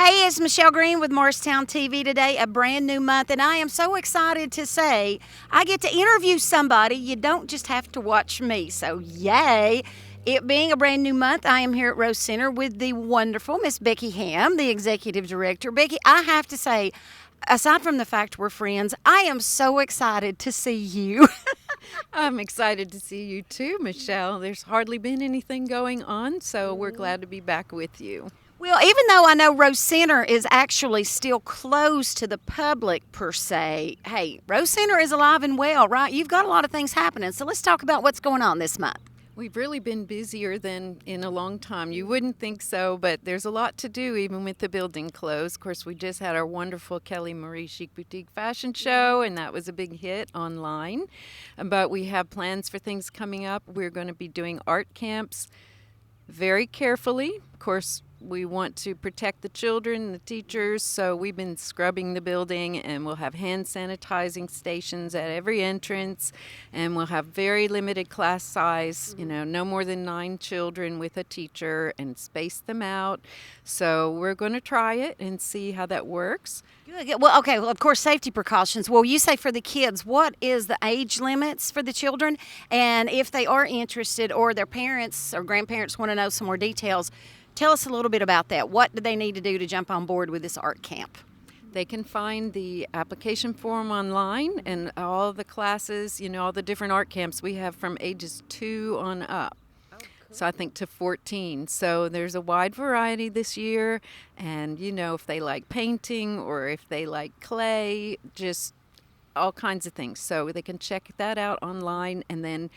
Hey, it's Michelle Green with Morristown TV today, a brand new month, and I am so excited to say I get to interview somebody. You don't just have to watch me, so yay. It being a brand new month, I am here at Rose Center with the wonderful Miss Becky Ham, the executive director. Becky, I have to say, aside from the fact we're friends, I am so excited to see you. I'm excited to see you too, Michelle. There's hardly been anything going on, so we're glad to be back with you. Well, even though I know Rose Center is actually still closed to the public per se, hey, Rose Center is alive and well, right? You've got a lot of things happening. So let's talk about what's going on this month. We've really been busier than in a long time. You wouldn't think so, but there's a lot to do even with the building closed. Of course, we just had our wonderful Kelly Marie Chic Boutique fashion show, and that was a big hit online. But we have plans for things coming up. We're going to be doing art camps very carefully. Of course, we want to protect the children, the teachers, so we've been scrubbing the building, and we'll have hand sanitizing stations at every entrance, and we'll have very limited class size, no more than 9 children with a teacher, and space them out. So we're going to try it and see how that works. Good. Well, okay. Well, of course, safety precautions. Well, you say for the kids, what is the age limits for the children? And if they are interested or their parents or grandparents want to know some more details, tell us a little bit about that. What do they need to do to jump on board with this art camp? They can find the application form online and all the classes, all the different art camps we have from ages 2 on up. So I think to 14. So there's a wide variety this year. And, if they like painting or if they like clay, just all kinds of things. So they can check that out online and then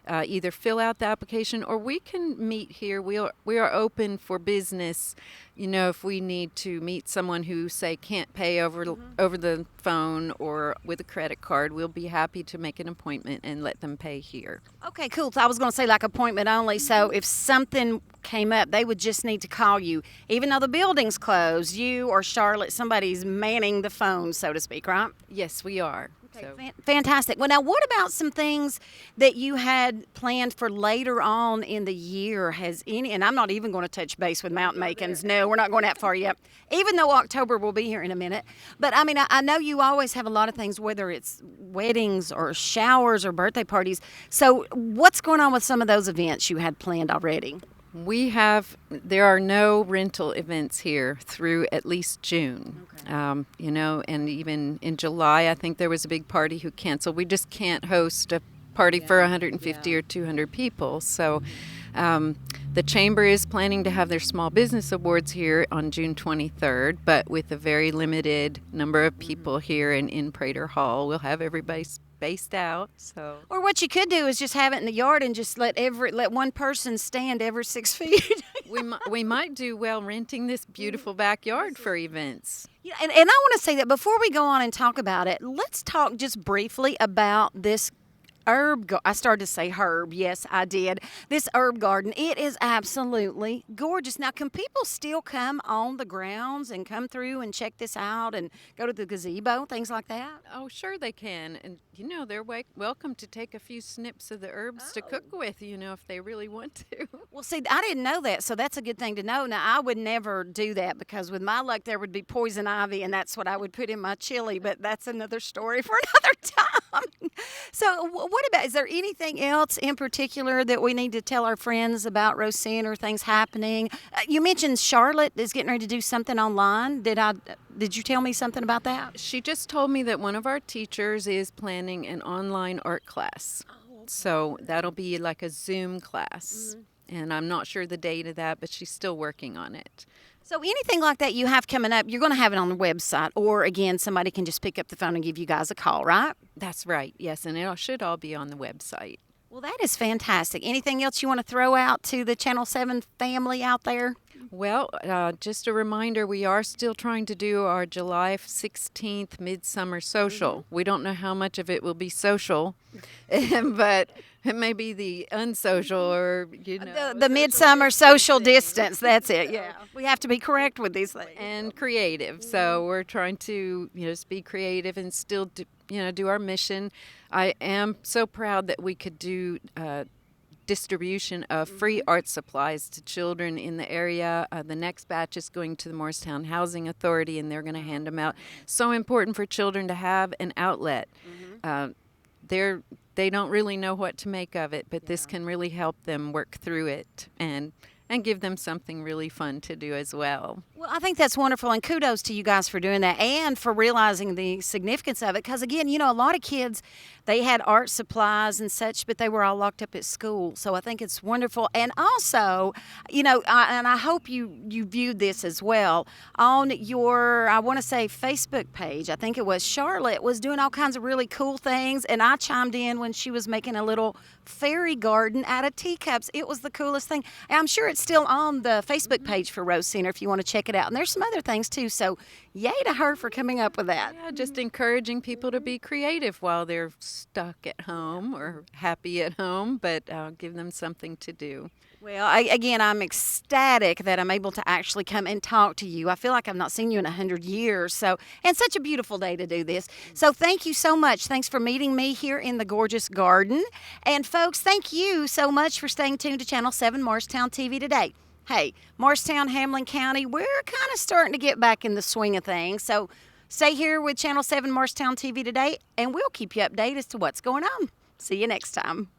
either fill out the application or we can meet here. We are open for business. If we need to meet someone who, say, can't pay over the phone or with a credit card, we'll be happy to make an appointment and let them pay here. Okay, cool. So I was going to say like appointment only. So if something came up, they would just need to call you. Even though the building's closed, you or Charlotte, somebody's manning the phone, so to speak, right? Yes, we are. Okay, So. fantastic. Well, now, what about some things that you had planned for later on in the year? Has any, and I'm not even going to touch base with Mountain Makins. No, we're not going that far yet, even though October will be here in a minute. But, I mean, I know you always have a lot of things, whether it's weddings or showers or birthday parties. So what's going on with some of those events you had planned already? There are no rental events here through at least June. Okay. And even in July, I think there was a big party who canceled. We just can't host a party for 150 or 200 people. So the Chamber is planning to have their Small Business Awards here on June 23rd, but with a very limited number of people here and in Prater Hall. We'll have everybody spaced out. So. Or what you could do is just have it in the yard and just let one person stand every 6 feet. We might do well renting this beautiful backyard for events. Yeah, and I want to say that before we go on and talk about it, let's talk just briefly about this I started to say herb. Yes, I did. This herb garden, it is absolutely gorgeous. Now, can people still come on the grounds and come through and check this out and go to the gazebo, things like that? Oh, sure they can. And, they're welcome to take a few snips of the herbs to cook with, if they really want to. Well, see, I didn't know that, so that's a good thing to know. Now, I would never do that because with my luck, there would be poison ivy, and that's what I would put in my chili, but that's another story for another time. So what about, is there anything else in particular that we need to tell our friends about Rose Center, things happening? You mentioned Charlotte is getting ready to do something online. Did you tell me something about that? She just told me that one of our teachers is planning an online art class. Oh, okay. So that'll be like a Zoom class. Mm-hmm. And I'm not sure the date of that, but she's still working on it. So anything like that you have coming up, you're going to have it on the website, or again, somebody can just pick up the phone and give you guys a call, right? That's right, yes, and it should all be on the website. Well, that is fantastic. Anything else you want to throw out to the Channel 7 family out there? Well, just a reminder, we are still trying to do our July 16th Midsummer Social. We don't know how much of it will be social, but it may be the unsocial or, The Midsummer Social Distance. That's it, yeah. We have to be correct with these things. And creative. So we're trying to, just be creative and still do our mission. I am so proud that we could do distribution of free art supplies to children in the area. The next batch is going to the Morristown Housing Authority, and they're going to hand them out. So important for children to have an outlet. They don't really know what to make of it, but this can really help them work through it and give them something really fun to do as well. Well, I think that's wonderful, and kudos to you guys for doing that and for realizing the significance of it. Because, again, a lot of kids, they had art supplies and such, but they were all locked up at school. So I think it's wonderful. And also, and I hope you viewed this as well, on your, I want to say, Facebook page. I think it was Charlotte was doing all kinds of really cool things, and I chimed in when she was making a little fairy garden out of teacups. It was the coolest thing. And I'm sure it's still on the Facebook page for Rose Center if you want to check it out. And there's some other things too. So yay to her for coming up with that. Yeah, just encouraging people to be creative while they're stuck at home or happy at home, but give them something to do. Well, I'm ecstatic that I'm able to actually come and talk to you. I feel like I've not seen you in 100 years. And such a beautiful day to do this. So thank you so much. Thanks for meeting me here in the gorgeous garden. And folks, thank you so much for staying tuned to Channel 7 Morristown TV today. Hey, Morristown, Hamlin County, we're kind of starting to get back in the swing of things. So stay here with Channel 7 Morristown TV today, and we'll keep you updated as to what's going on. See you next time.